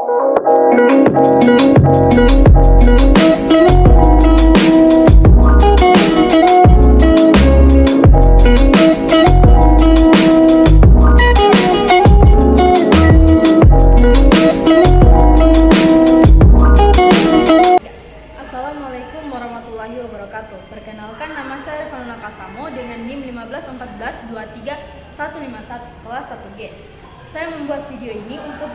Assalamualaikum warahmatullahi wabarakatuh. Perkenalkan, nama saya Revanuna Kasamo dengan NIM 151423151 kelas 1G. Saya membuat video ini untuk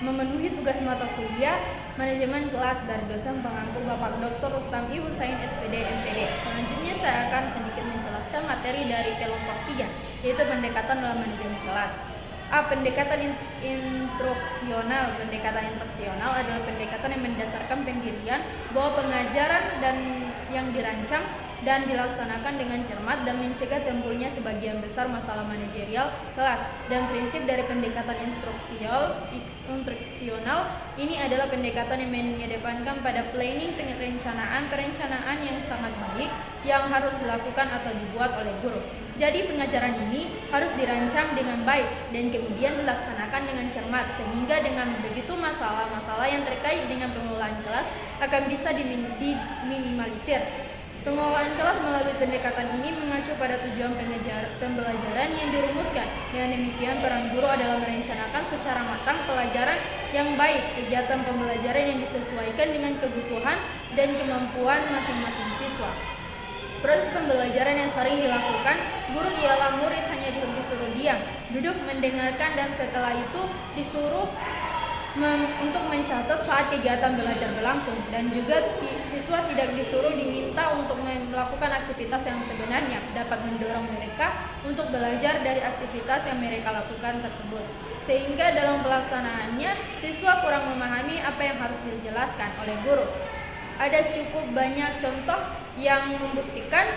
memenuhi tugas mata kuliah manajemen kelas dari dosen pengampu Bapak Dr. Rustami Husain SPD MPD. Selanjutnya saya akan sedikit menjelaskan materi dari kelompok 3, yaitu pendekatan dalam manajemen kelas. Pendekatan instruksional. Pendekatan instruksional adalah pendekatan yang mendasarkan pendirian bahwa pengajaran dan yang dirancang dan dilaksanakan dengan cermat dan mencegah timbulnya sebagian besar masalah manajerial kelas. Dan prinsip dari pendekatan instruksional ini adalah pendekatan yang mengedepankan pada planning, perencanaan yang sangat baik yang harus dilakukan atau dibuat oleh guru. Jadi pengajaran ini harus dirancang dengan baik dan kemudian dilaksanakan dengan cermat, sehingga dengan begitu masalah-masalah yang terkait dengan pengelolaan kelas akan bisa diminimalisir. Pengelolaan kelas melalui pendekatan ini mengacu pada tujuan pembelajaran yang dirumuskan. Dengan demikian, peran guru adalah merencanakan secara matang pelajaran yang baik, kegiatan pembelajaran yang disesuaikan dengan kebutuhan dan kemampuan masing-masing siswa. Proses pembelajaran yang sering dilakukan guru ialah murid hanya disuruh diam, duduk mendengarkan, dan setelah itu disuruh untuk mencatat saat kegiatan belajar berlangsung, dan juga siswa tidak disuruh diminta untuk melakukan aktivitas yang sebenarnya dapat mendorong mereka untuk belajar dari aktivitas yang mereka lakukan tersebut, sehingga dalam pelaksanaannya siswa kurang memahami apa yang harus dijelaskan oleh guru. Ada cukup banyak contoh yang membuktikan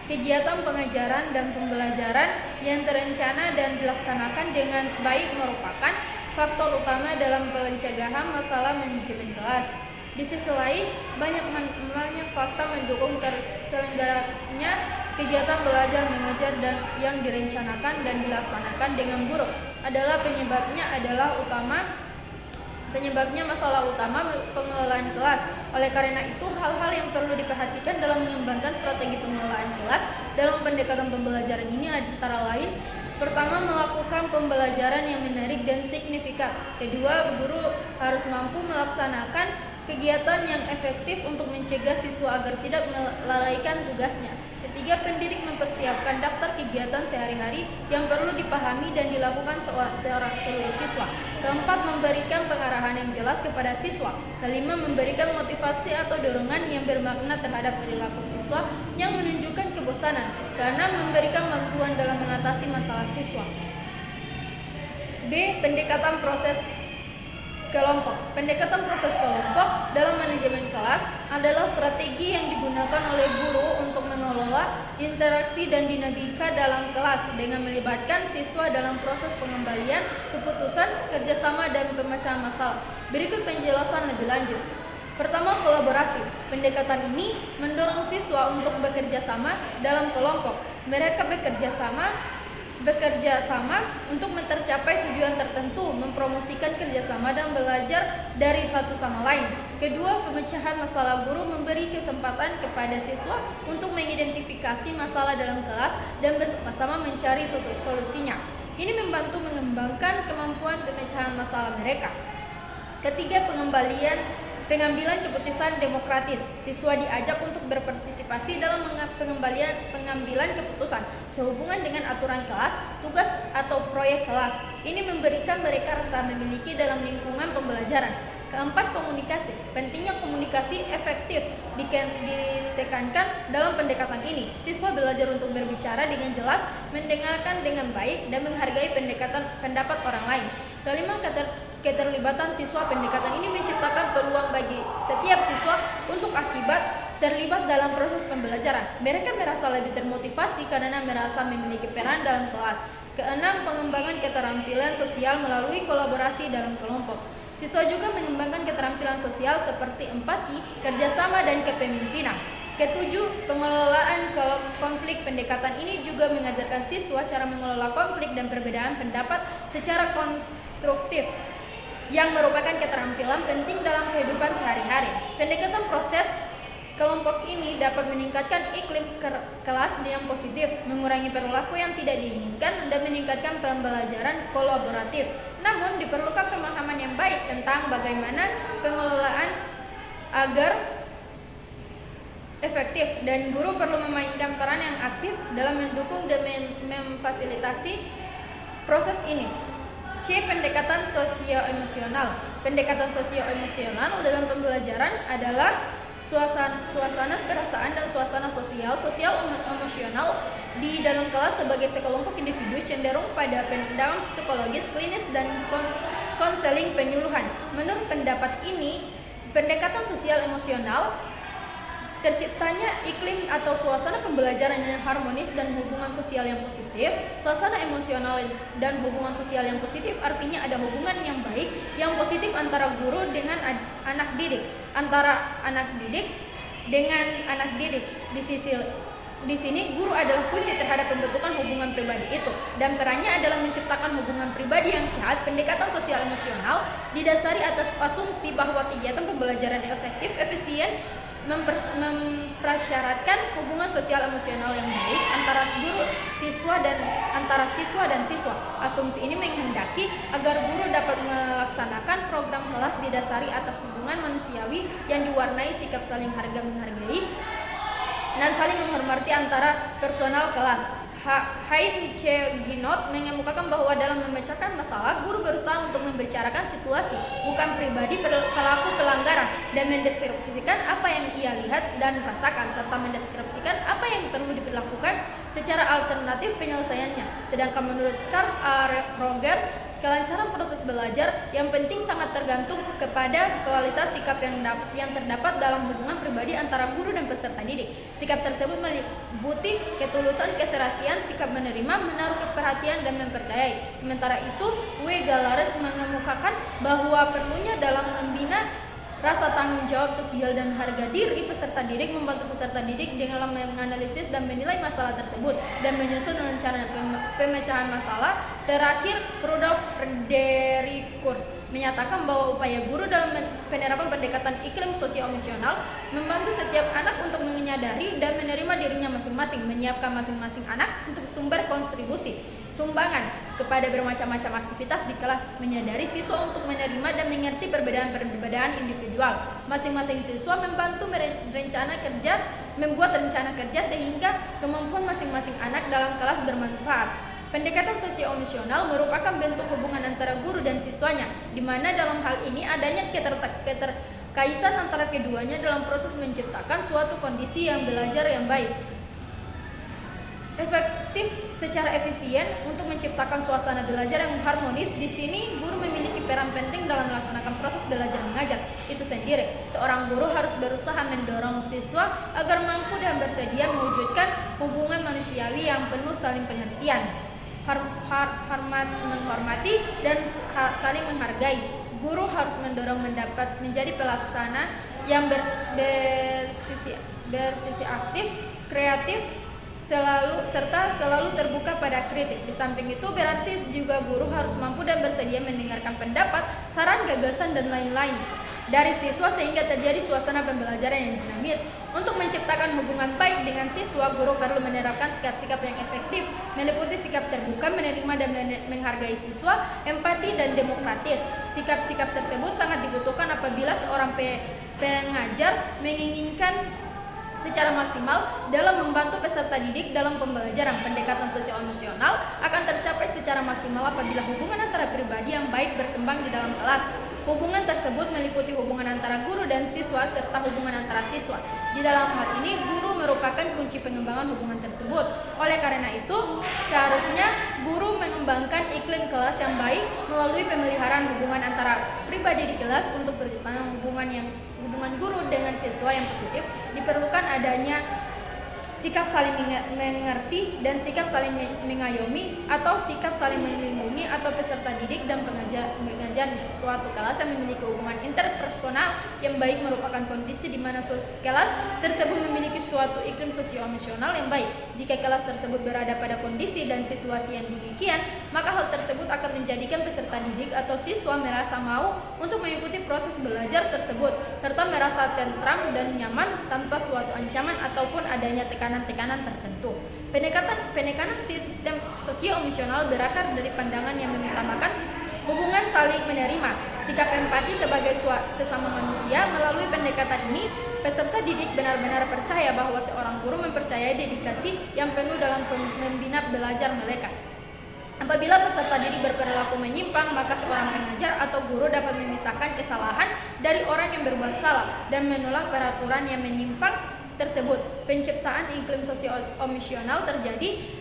kegiatan pengajaran dan pembelajaran yang terencana dan dilaksanakan dengan baik merupakan faktor utama dalam pencegahan masalah manajemen kelas. Di sisi lain, banyak fakta mendukung terselenggaranya kegiatan belajar mengajar dan yang direncanakan dan dilaksanakan dengan buruk. Penyebabnya masalah utama pengelolaan kelas. Oleh karena itu, hal-hal yang perlu diperhatikan dalam mengembangkan strategi pengelolaan kelas dalam pendekatan pembelajaran ini antara lain: pertama, melakukan pembelajaran yang menarik dan signifikan. Kedua, guru harus mampu melaksanakan kegiatan yang efektif untuk mencegah siswa agar tidak melalaikan tugasnya. Ketiga, pendidik mempersiapkan daftar kegiatan sehari-hari yang perlu dipahami dan dilakukan seluruh siswa. Keempat, memberikan pengarahan yang jelas kepada siswa. Kelima, memberikan motivasi atau dorongan yang bermakna terhadap perilaku siswa yang menunjukkan kebosanan. Keenam, memberikan bantuan dalam mengatasi masalah siswa. B. Pendekatan proses kelompok. Pendekatan proses kelompok dalam manajemen kelas adalah strategi yang digunakan oleh guru untuk mengelola interaksi dan dinamika dalam kelas dengan melibatkan siswa dalam proses pengembalian keputusan, kerjasama, dan pemecahan masalah. Berikut penjelasan lebih lanjut. Pertama, kolaborasi. Pendekatan ini mendorong siswa untuk bekerja sama dalam kelompok. Mereka bekerja sama untuk tercapai tujuan tertentu, mempromosikan kerjasama dan belajar dari satu sama lain. Kedua, pemecahan masalah. Guru memberi kesempatan kepada siswa untuk mengidentifikasi masalah dalam kelas dan bersama-sama mencari solusinya. Ini membantu mengembangkan kemampuan pemecahan masalah mereka. Ketiga, pengambilan keputusan demokratis. Siswa diajak untuk berpartisipasi dalam pengambilan keputusan sehubungan dengan aturan kelas, tugas, atau proyek kelas. Ini memberikan mereka rasa memiliki dalam lingkungan pembelajaran. Keempat, komunikasi. Pentingnya komunikasi efektif ditekankan dalam pendekatan ini. Siswa belajar untuk berbicara dengan jelas, mendengarkan dengan baik, dan menghargai pendapat orang lain. Kelima, keterlibatan siswa. Pendekatan ini menciptakan peluang bagi setiap siswa untuk terlibat dalam proses pembelajaran. Mereka merasa lebih termotivasi karena merasa memiliki peran dalam kelas. Keenam, pengembangan keterampilan sosial melalui kolaborasi dalam kelompok. Siswa juga mengembangkan keterampilan sosial seperti empati, kerjasama, dan kepemimpinan. Ketujuh, pengelolaan konflik. Pendekatan ini juga mengajarkan siswa cara mengelola konflik dan perbedaan pendapat secara konstruktif. yang merupakan keterampilan penting dalam kehidupan sehari-hari. Pendekatan proses kelompok ini dapat meningkatkan iklim kelas yang positif, mengurangi perilaku yang tidak diinginkan, dan meningkatkan pembelajaran kolaboratif. Namun, diperlukan pemahaman yang baik tentang bagaimana pengelolaan agar efektif, dan guru perlu memainkan peran yang aktif dalam mendukung dan memfasilitasi proses ini. C. Pendekatan sosio-emosional. Pendekatan sosio-emosional dalam pembelajaran adalah suasana perasaan dan suasana sosial emosional di dalam kelas sebagai sekelompok individu cenderung pada pendam psikologis, klinis, dan konseling penyuluhan. Menurut pendapat ini, pendekatan sosial emosional terciptanya iklim atau suasana pembelajaran yang harmonis dan hubungan sosial yang positif. Suasana emosional dan hubungan sosial yang positif artinya ada hubungan yang baik, yang positif antara guru dengan anak didik, antara anak didik dengan anak didik. Di sini guru adalah kunci terhadap pembentukan hubungan pribadi itu, dan perannya adalah menciptakan hubungan pribadi yang sehat. Pendekatan sosial emosional didasari atas asumsi bahwa kegiatan pembelajaran yang efektif, efisien, mempersyaratkan hubungan sosial emosional yang baik antara guru siswa dan antara siswa dan siswa. Asumsi ini menghendaki agar guru dapat melaksanakan program kelas didasari atas hubungan manusiawi yang diwarnai sikap saling menghargai dan saling menghormati antara personal kelas. Haim C. Ginot mengemukakan bahwa dalam memecahkan masalah, guru berusaha untuk membicarakan situasi, bukan pribadi pelaku pelanggaran, dan mendeskripsikan apa yang ia lihat dan rasakan, serta mendeskripsikan apa yang perlu dilakukan secara alternatif penyelesaiannya. Sedangkan menurut Karl A. Roger, kelancaran proses belajar yang penting sangat tergantung kepada kualitas sikap yang terdapat dalam hubungan pribadi antara guru dan peserta didik. Sikap tersebut meliputi ketulusan, keserasian, sikap menerima, menaruh perhatian, dan mempercayai. Sementara itu, W. Galares mengemukakan bahwa perlunya dalam membina rasa tanggung jawab sosial dan harga diri peserta didik, membantu peserta didik dalam menganalisis dan menilai masalah tersebut dan menyusun rencana pemecahan masalah. Terakhir, Rudolf Frederikus menyatakan bahwa upaya guru dalam penerapan pendekatan iklim sosio-emosional membantu setiap anak untuk menyadari dan menerima dirinya masing-masing, menyiapkan masing-masing anak untuk sumber kontribusi sumbangan kepada bermacam-macam aktivitas di kelas, menyadari siswa untuk menerima dan mengerti perbedaan-perbedaan individual. Masing-masing siswa membantu membuat rencana kerja sehingga kemampuan masing-masing anak dalam kelas bermanfaat. Pendekatan sosio-emosional merupakan bentuk hubungan antara guru dan siswanya, di mana dalam hal ini adanya keterkaitan antara keduanya dalam proses menciptakan suatu kondisi yang belajar yang baik, efektif secara efisien untuk menciptakan suasana belajar yang harmonis. Di sini guru memiliki peran penting dalam melaksanakan proses belajar mengajar itu sendiri. Seorang guru harus berusaha mendorong siswa agar mampu dan bersedia mewujudkan hubungan manusiawi yang penuh saling pengertian, menghormati, dan saling menghargai. Guru harus mendorong menjadi pelaksana yang bersisi aktif, kreatif, serta selalu terbuka pada kritik. Di samping itu, berarti juga guru harus mampu dan bersedia mendengarkan pendapat, saran, gagasan, dan lain-lain dari siswa sehingga terjadi suasana pembelajaran yang dinamis. Untuk menciptakan hubungan baik dengan siswa, guru perlu menerapkan sikap-sikap yang efektif, meliputi sikap terbuka, menerima dan menghargai siswa, empati, dan demokratis. Sikap-sikap tersebut sangat dibutuhkan apabila seorang pengajar menginginkan secara maksimal dalam membantu peserta didik dalam pembelajaran. Pendekatan sosio-emosional akan tercapai secara maksimal apabila hubungan antara pribadi yang baik berkembang di dalam kelas. Hubungan tersebut meliputi hubungan antara guru dan siswa serta hubungan antara siswa. Di dalam hal ini, guru merupakan kunci pengembangan hubungan tersebut. Oleh karena itu, seharusnya guru mengembangkan iklim kelas yang baik melalui pemeliharaan hubungan antara pribadi di kelas. Untuk terciptanya hubungan guru dengan siswa yang positif, diperlukan adanya sikap saling mengerti dan sikap saling mengayomi atau sikap saling melindungi atau peserta didik dan pengajarnya. Suatu kelas yang memiliki hubungan interpersonal yang baik merupakan kondisi di mana kelas tersebut memiliki suatu iklim sosio-emosional yang baik. Jika kelas tersebut berada pada kondisi dan situasi yang demikian, maka hal tersebut akan menjadikan peserta didik atau siswa merasa mau untuk mengikuti proses belajar tersebut serta merasa tentram dan nyaman tanpa suatu ancaman ataupun adanya tekanan-tekanan tertentu. Penekanan sistem sosio-emosional berakar dari pandangan yang mengutamakan hubungan saling menerima, sikap empati sebagai sesama manusia. Melalui pendekatan ini, peserta didik benar-benar percaya bahwa seorang guru mempercayai dedikasi yang penuh dalam membina belajar mereka. Apabila peserta didik berperilaku menyimpang, maka seorang pengajar atau guru dapat memisahkan kesalahan dari orang yang berbuat salah dan menolak peraturan yang menyimpang tersebut. Penciptaan iklim sosio-emosional terjadi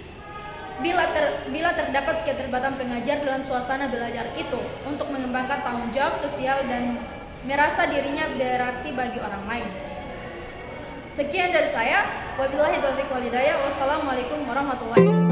bila terdapat keterlibatan pengajar dalam suasana belajar itu untuk mengembangkan tanggung jawab sosial dan merasa dirinya berarti bagi orang lain. Sekian dari saya. Wabillahi taufiq wal hidayah. Wassalamualaikum warahmatullahi wabarakatuh.